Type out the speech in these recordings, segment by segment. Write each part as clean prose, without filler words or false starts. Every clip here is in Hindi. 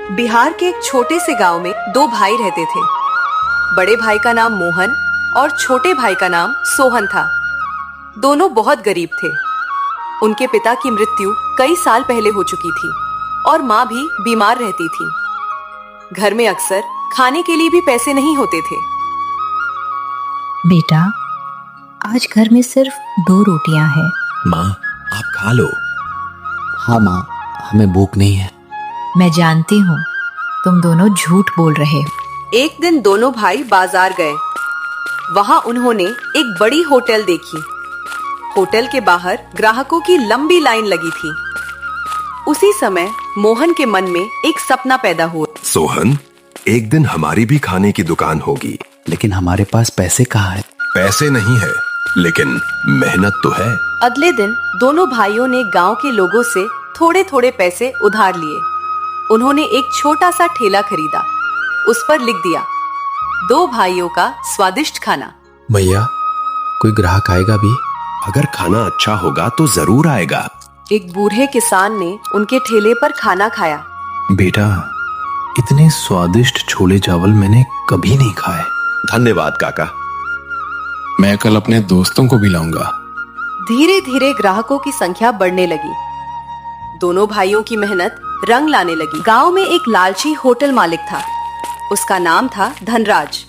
बिहार के एक छोटे से गांव में दो भाई रहते थे। बड़े भाई का नाम मोहन और छोटे भाई का नाम सोहन था। दोनों बहुत गरीब थे। उनके पिता की मृत्यु कई साल पहले हो चुकी थी और माँ भी बीमार रहती थी। घर में अक्सर खाने के लिए भी पैसे नहीं होते थे। बेटा, आज घर में सिर्फ 2 रोटियां हैं। माँ, आप खा लो। हाँ माँ, हमें भूख नहीं है। मैं जानती हूँ तुम दोनों झूठ बोल रहे हो। एक दिन दोनों भाई बाजार गए। वहां उन्होंने एक बड़ी होटल देखी। होटल के बाहर ग्राहकों की लंबी लाइन लगी थी। उसी समय मोहन के मन में एक सपना पैदा हुआ। सोहन, एक दिन हमारी भी खाने की दुकान होगी। लेकिन हमारे पास पैसे कहाँ है? पैसे नहीं है, लेकिन मेहनत तो है। अगले दिन दोनों भाइयों ने गांव के लोगों से थोड़े थोड़े पैसे उधार लिए। उन्होंने एक छोटा सा ठेला खरीदा। उस पर लिख दिया, 2 भाइयों का स्वादिष्ट खाना। भैया, कोई ग्राहक आएगा भी? अगर खाना अच्छा होगा तो जरूर आएगा। एक बूढ़े किसान ने उनके ठेले पर खाना खाया। बेटा, इतने स्वादिष्ट छोले चावल मैंने कभी नहीं खाए। धन्यवाद काका। मैं कल अपने दोस्तों को भी लाऊंगा। धीरे धीरे ग्राहकों की संख्या बढ़ने लगी। दोनों भाइयों की मेहनत रंग लाने लगी। गांव में एक लालची होटल मालिक था। उसका नाम था धनराज।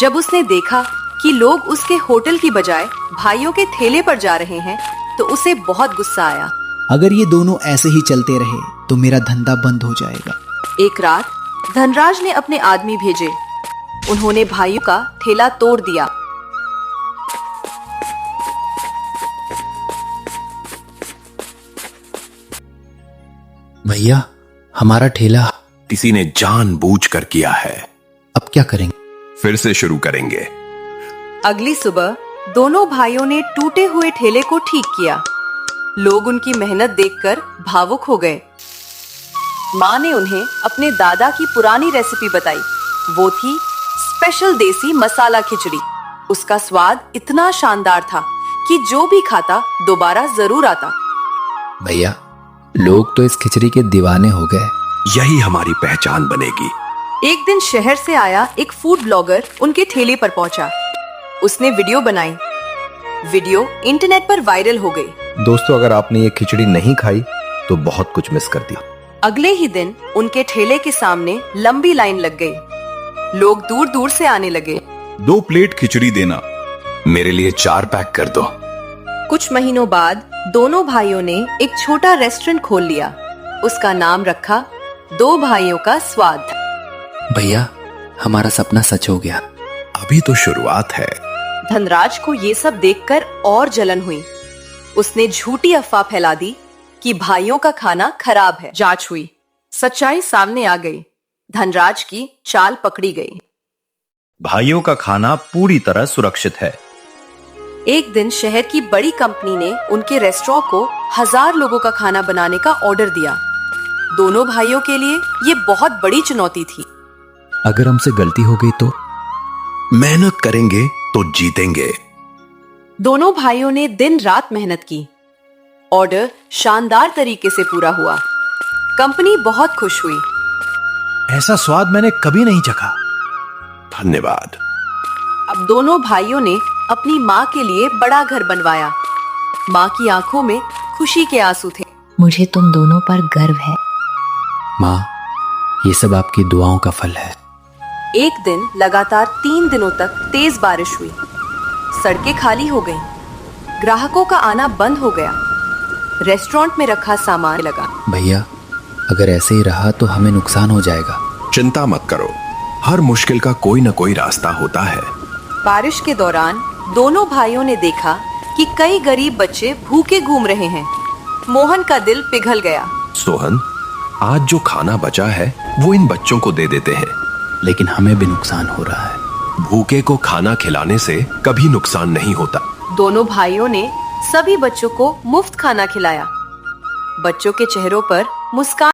जब उसने देखा कि लोग उसके होटल की बजाय भाइयों के ठेले पर जा रहे हैं तो उसे बहुत गुस्सा आया। अगर ये दोनों ऐसे ही चलते रहे तो मेरा धंधा बंद हो जाएगा। एक रात धनराज ने अपने आदमी भेजे। उन्होंने भाइयों का ठेला तोड़ दिया। भैया, हमारा ठेला किसी ने जानबूझकर किया है। अब क्या करेंगे? फिर से शुरू करेंगे। अगली सुबह दोनों भाइयों ने टूटे हुए ठेले को ठीक किया। लोग उनकी मेहनत देखकर भावुक हो गए। माँ ने उन्हें अपने दादा की पुरानी रेसिपी बताई। वो थी स्पेशल देसी मसाला खिचड़ी। उसका स्वाद इतना शानदार था कि जो भी खाता दोबारा जरूर आता। भैया, लोग तो इस खिचड़ी के दीवाने हो गए। यही हमारी पहचान बनेगी। एक दिन शहर से आया एक फूड ब्लॉगर उनके ठेले पर पहुंचा। उसने वीडियो बनाई। वीडियो इंटरनेट पर वायरल हो गई। दोस्तों, अगर आपने ये खिचड़ी नहीं खाई तो बहुत कुछ मिस कर दिया। अगले ही दिन उनके ठेले के सामने लंबी लाइन लग गई। लोग दूर दूर से आने लगे। 2 प्लेट खिचड़ी देना। मेरे लिए 4 पैक कर दो। कुछ महीनों बाद दोनों भाइयों ने एक छोटा रेस्टोरेंट खोल लिया। उसका नाम रखा 2 भाइयों का स्वाद। भैया, हमारा सपना सच हो गया। अभी तो शुरुआत है। धनराज को ये सब देखकर और जलन हुई। उसने झूठी अफवाह फैला दी कि भाइयों का खाना खराब है। जांच हुई, सच्चाई सामने आ गई। धनराज की चाल पकड़ी गई। भाइयों का खाना पूरी तरह सुरक्षित है। एक दिन शहर की बड़ी कंपनी ने उनके रेस्टोरेंट को 1000 लोगों का खाना बनाने का ऑर्डर दिया। दोनों भाइयों के लिए ये बहुत बड़ी चुनौती थी। अगर हमसे गलती हो गई तो? मेहनत करेंगे तो जीतेंगे। दोनों भाइयों ने दिन रात मेहनत की। ऑर्डर शानदार तरीके से पूरा हुआ। कंपनी बहुत खुश हुई। ऐसा स्वाद मैंने कभी नहीं चखा। धन्यवाद। अब दोनों भाइयों ने अपनी माँ के लिए बड़ा घर बनवाया। माँ की आंखों में खुशी के आंसू थे। मुझे तुम दोनों पर गर्व है। माँ, ये सब आपकी दुआओं का फल है। एक दिन लगातार 3 दिनों तक तेज बारिश हुई। सड़कें खाली हो गईं। ग्राहकों का आना बंद हो गया। रेस्टोरेंट में रखा सामान लगा। भैया, अगर ऐसे ही रहा तो हमें नुकसान हो जाएगा। चिंता मत करो, हर मुश्किल का कोई न कोई रास्ता होता है। बारिश के दौरान दोनों भाइयों ने देखा कि कई गरीब बच्चे भूखे घूम रहे हैं। मोहन का दिल पिघल गया। सोहन, आज जो खाना बचा है वो इन बच्चों को दे देते हैं। लेकिन हमें भी नुकसान हो रहा है। भूखे को खाना खिलाने से कभी नुकसान नहीं होता। दोनों भाइयों ने सभी बच्चों को मुफ्त खाना खिलाया। बच्चों के चेहरों पर मुस्कान